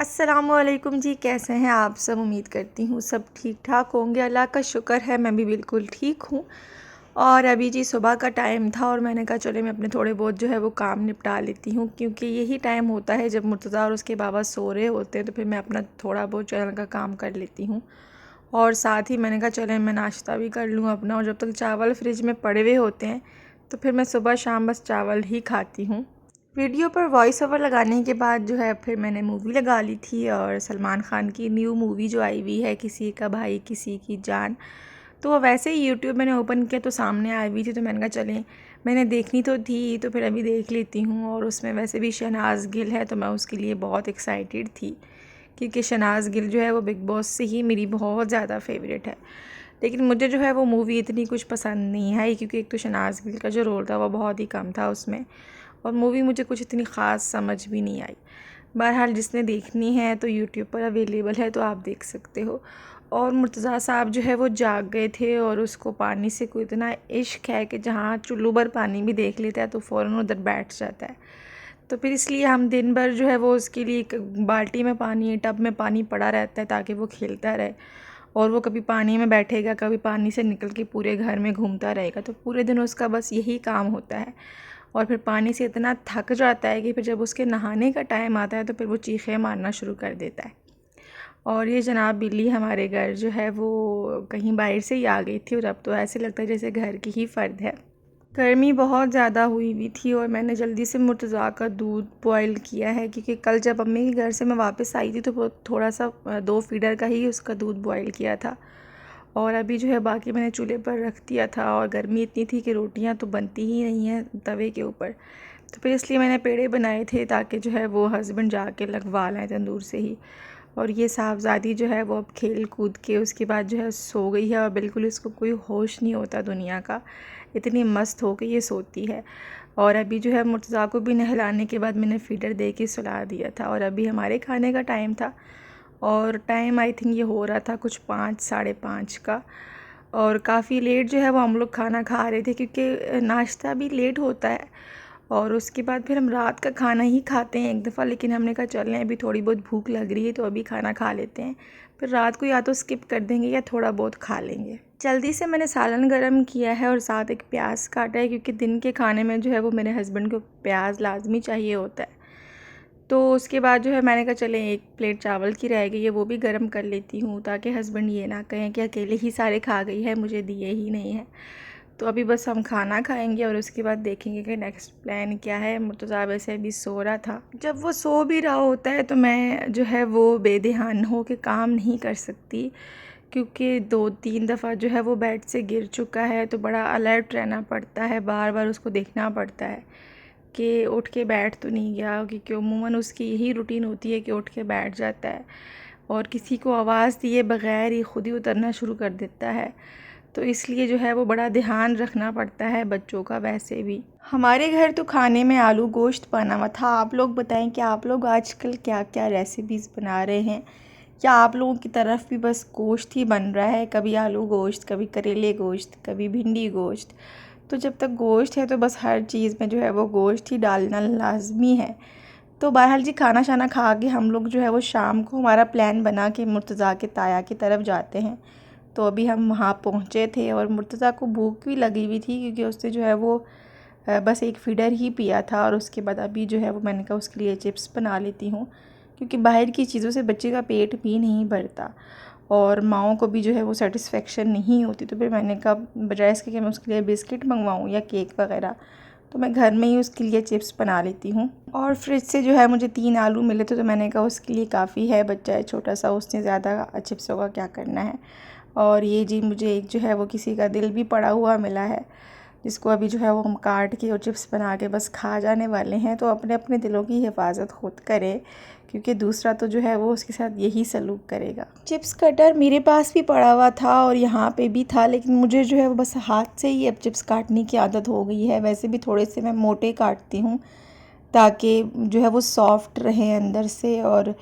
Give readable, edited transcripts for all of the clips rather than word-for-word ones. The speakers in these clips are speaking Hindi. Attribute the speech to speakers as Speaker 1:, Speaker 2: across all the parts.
Speaker 1: अस्सलामुअलैकुम जी, कैसे हैं आप सब। उम्मीद करती हूँ सब ठीक ठाक होंगे। अल्लाह का शुक्र है मैं भी बिल्कुल ठीक हूँ। और अभी जी सुबह का टाइम था और मैंने कहा चले मैं अपने थोड़े बहुत जो है वो काम निपटा लेती हूँ, क्योंकि यही टाइम होता है जब मुर्तज़ा और उसके बाबा सो रहे होते हैं, तो फिर मैं अपना थोड़ा बहुत चैनल का काम कर लेती हूँ। और साथ ही मैंने कहा चले मैं नाश्ता भी कर लूँ अपना, और जब तक चावल फ्रिज में पड़े हुए होते हैं तो फिर मैं सुबह शाम बस चावल ही खाती हूँ। वीडियो पर वॉइस ओवर लगाने के बाद जो है फिर मैंने मूवी लगा ली थी, और सलमान ख़ान की न्यू मूवी जो आई हुई है किसी का भाई किसी की जान, तो वो वैसे ही यूट्यूब मैंने ओपन किया तो सामने आई हुई थी, तो मैंने कहा चलें मैंने देखनी तो थी तो फिर अभी देख लेती हूँ। और उसमें वैसे भी शहनाज गिल है तो मैं उसके लिए बहुत एक्साइटेड थी, क्योंकि शहनाज गिल जो है वो बिग बॉस से ही मेरी बहुत ज़्यादा फेवरेट है। लेकिन मुझे जो है वो मूवी इतनी कुछ पसंद नहीं आई, क्योंकि एक तो शहनाज गिल का जो रोल था वो बहुत ही कम था उसमें, और मूवी मुझे कुछ इतनी ख़ास समझ भी नहीं आई। बहरहाल जिसने देखनी है तो यूट्यूब पर अवेलेबल है, तो आप देख सकते हो। और मुर्तज़ा साहब जो है वो जाग गए थे, और उसको पानी से कोई इतना इश्क है कि जहाँ चुल्लू भर पानी भी देख लेता है तो फ़ौरन उधर बैठ जाता है। तो फिर इसलिए हम दिन भर जो है वो उसके लिए एक बाल्टी में पानी टब में पानी पड़ा रहता है ताकि वो खेलता रहे। और वो कभी पानी में बैठेगा, कभी पानी से निकल के पूरे घर में घूमता रहेगा, तो पूरे दिन उसका बस यही काम होता है। और फिर पानी से इतना थक जाता है कि फिर जब उसके नहाने का टाइम आता है तो फिर वो चीखें मारना शुरू कर देता है। और ये जनाब बिल्ली हमारे घर जो है वो कहीं बाहर से ही आ गई थी, और अब तो ऐसे लगता है जैसे घर की ही फ़र्द है। गर्मी बहुत ज़्यादा हुई हुई थी, और मैंने जल्दी से मुर्तज़ा का दूध बॉयल किया है, क्योंकि कल जब अम्मी के घर से मैं वापस आई थी तो वो थोड़ा सा 2 फीडर का ही उसका दूध बॉयल किया था। और अभी जो है बाकी मैंने चूल्हे पर रख दिया था, और गर्मी इतनी थी कि रोटियां तो बनती ही नहीं हैं तवे के ऊपर, तो फिर इसलिए मैंने पेड़े बनाए थे ताकि जो है वो हस्बैंड जाके लगवा लाएँ तंदूर से ही। और ये साहबज़ादी जो है वो अब खेल कूद के उसके बाद जो है सो गई है, और बिल्कुल इसको कोई होश नहीं होता दुनिया का, इतनी मस्त हो के ये सोती है। और अभी जो है मुर्तज़ा को भी नहलाने के बाद मैंने फ़ीडर दे के सुला दिया था, और अभी हमारे खाने का टाइम था, और टाइम आई थिंक ये हो रहा था कुछ 5 साढ़े 5 का। और काफ़ी लेट जो है वो हम लोग खाना खा रहे थे, क्योंकि नाश्ता भी लेट होता है, और उसके बाद फिर हम रात का खाना ही खाते हैं एक दफ़ा। लेकिन हमने कहा चलें अभी थोड़ी बहुत भूख लग रही है तो अभी खाना खा लेते हैं, फिर रात को या तो स्किप कर देंगे या थोड़ा बहुत खा लेंगे। जल्दी से मैंने सालन गरम किया है और साथ एक प्याज काटा है, क्योंकि दिन के खाने में जो है वो मेरे हस्बैंड को प्याज लाजमी चाहिए होता है। तो उसके बाद जो है मैंने कहा चलें एक प्लेट चावल की रह गई है वो भी गर्म कर लेती हूँ, ताकि हस्बैंड ये ना कहें कि अकेले ही सारे खा गई है, मुझे दिए ही नहीं है। तो अभी बस हम खाना खाएंगे और उसके बाद देखेंगे कि नेक्स्ट प्लान क्या है। मुर्तज़ा वैसे अभी सो रहा था, जब वो सो भी रहा होता है तो मैं जो है वो बेध्यान हो के काम नहीं कर सकती, क्योंकि 2-3 दफ़ा जो है वो बेड से गिर चुका है, तो बड़ा अलर्ट रहना पड़ता है, बार बार उसको देखना पड़ता है कि उठ के बैठ तो नहीं गया, क्योंकि अमूमन उसकी यही रूटीन होती है कि उठ के बैठ जाता है, और किसी को आवाज़ दिए बग़ैर ही खुद ही उतरना शुरू कर देता है। तो इसलिए जो है वो बड़ा ध्यान रखना पड़ता है बच्चों का। वैसे भी हमारे घर तो खाने में आलू गोश्त बना हुआ था। आप लोग बताएं कि आप लोग आजकल क्या क्या रेसिपीज़ बना रहे हैं, या आप लोगों की तरफ भी बस गोश्त ही बन रहा है, कभी आलू गोश्त, कभी करेले गोश्त, कभी भिंडी गोश्त। तो जब तक गोश्त है तो बस हर चीज़ में जो है वो गोश्त ही डालना लाजमी है। तो बहरहाल जी खाना शाना खा के हम लोग जो है वो शाम को हमारा प्लान बना कि मुर्तज़ा के ताया की तरफ जाते हैं। तो अभी हम वहाँ पहुँचे थे, और मुर्तज़ा को भूख भी लगी हुई थी, क्योंकि उसने जो है वो बस एक फीडर ही पिया था। और उसके बाद अभी जो है वो मैंने कहा उसके लिए चिप्स बना लेती हूँ, क्योंकि बाहर की चीज़ों से बच्चे का पेट भी नहीं भरता, और माँओं को भी जो है वो सेटिस्फेक्शन नहीं होती। तो फिर मैंने कहा बजाय इसके कि मैं उसके लिए बिस्किट मंगवाऊँ या केक वगैरह, तो मैं घर में ही उसके लिए चिप्स बना लेती हूँ। और फ्रिज से जो है मुझे 3 आलू मिले थे, तो मैंने कहा उसके लिए काफ़ी है, बच्चा है छोटा सा, उसने ज़्यादा चिप्सों का क्या करना है। और ये जी मुझे एक जो है वो किसी का दिल भी पड़ा हुआ मिला है, जिसको अभी जो है वो हम काट के और चिप्स बना के बस खा जाने वाले हैं। तो अपने अपने दिलों की हिफाजत खुद करें, क्योंकि दूसरा तो जो है वो उसके साथ यही सलूक करेगा। चिप्स कटर मेरे पास भी पड़ा हुआ था और यहाँ पे भी था, लेकिन मुझे जो है वो बस हाथ से ही अब चिप्स काटने की आदत हो गई है। वैसे भी थोड़े से मैं मोटे काटती हूँ, ताकि जो है वो सॉफ्ट रहे अंदर से, और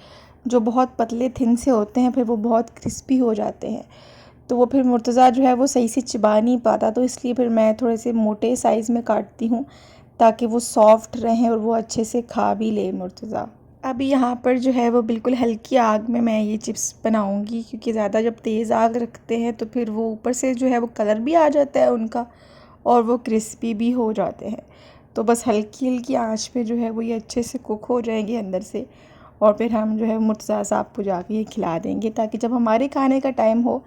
Speaker 1: जो बहुत पतले थिन से होते हैं फिर वो बहुत क्रिस्पी हो जाते हैं, तो वो फिर मुर्तज़ा जो है वो सही से चिबा नहीं पाता। तो इसलिए फिर मैं थोड़े से मोटे साइज़ में काटती हूँ, ताकि वो सॉफ्ट रहें और वो अच्छे से खा भी ले मुर्तज़ा। अभी यहाँ पर जो है वो बिल्कुल हल्की आग में मैं ये चिप्स बनाऊँगी, क्योंकि ज़्यादा जब तेज़ आग रखते हैं तो फिर वो ऊपर से जो है वो कलर भी आ जाता है उनका, और वो क्रिस्पी भी हो जाते हैं। तो बस हल्की हल्की आंच पे जो है वो ये अच्छे से कुक हो जाएंगे अंदर से, और फिर हम जो है मुर्तज़ा साहब को जाके ये खिला देंगे, ताकि जब हमारे खाने का टाइम हो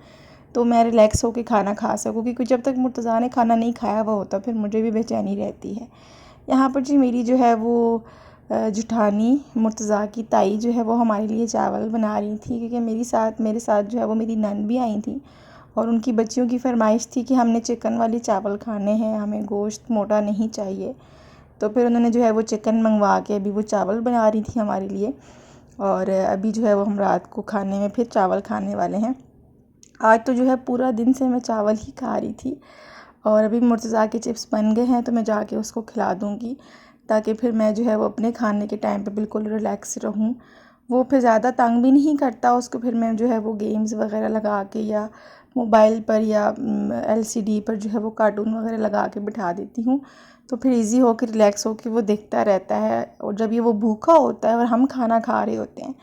Speaker 1: तो मैं रिलैक्स होकर खाना खा सकूँ, क्योंकि जब तक मुर्तज़ा ने खाना नहीं खाया हुआ होता फिर मुझे भी बेचैनी रहती है। यहाँ पर जी मेरी जो है वो जुठानी मुर्तज़ा की ताई जो है वो हमारे लिए चावल बना रही थी, क्योंकि मेरे साथ जो है वो मेरी नन भी आई थी, और उनकी बच्चियों की फरमाइश थी कि हमने चिकन वाले चावल खाने हैं, हमें गोश्त मोटा नहीं चाहिए। तो फिर उन्होंने जो है वो चिकन मंगवा के अभी वो चावल बना रही थी हमारे लिए, और अभी जो है वो हम रात को खाने में फिर चावल खाने वाले हैं। आज तो जो है पूरा दिन से मैं चावल ही खा रही थी, और अभी मुर्तज़ा के चिप्स बन गए हैं तो मैं जाके उसको खिला दूँगी, ताकि फिर मैं जो है वो अपने खाने के टाइम पे बिल्कुल रिलैक्स रहूँ। वो फिर ज़्यादा तंग भी नहीं करता, उसको फिर मैं जो है वो गेम्स वगैरह लगा के या मोबाइल पर या एलसीडी पर जो है वो कार्टून वगैरह लगा के बिठा देती हूँ, तो फिर इजी होकर रिलैक्स होकर वो देखता रहता है। और जब ये वो भूखा होता है और हम खाना खा रहे होते हैं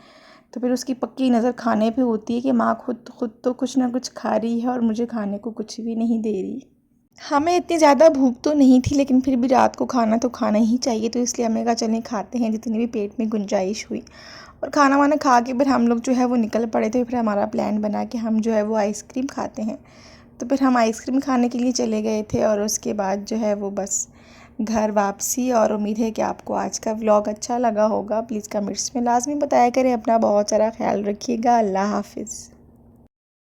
Speaker 1: तो फिर उसकी पक्की नज़र खाने पे होती है कि माँ खुद तो कुछ ना कुछ खा रही है और मुझे खाने को कुछ भी नहीं दे रही। हमें इतनी ज़्यादा भूख तो नहीं थी, लेकिन फिर भी रात को खाना तो खाना ही चाहिए, तो इसलिए हमने कहा चलें खाते हैं जितनी भी पेट में गुंजाइश हुई। और खाना वाना खा के फिर हम लोग जो है वो निकल पड़े थे। फिर हमारा प्लान बना कि हम जो है वो आइसक्रीम खाते हैं, तो फिर हम आइसक्रीम खाने के लिए चले गए थे, और उसके बाद जो है वो बस घर वापसी। और उम्मीद है कि आपको आज का व्लॉग अच्छा लगा होगा। प्लीज़ कमेंट्स में लाजमी बताया करें। अपना बहुत सारा ख्याल रखिएगा। अल्लाह हाफिज़।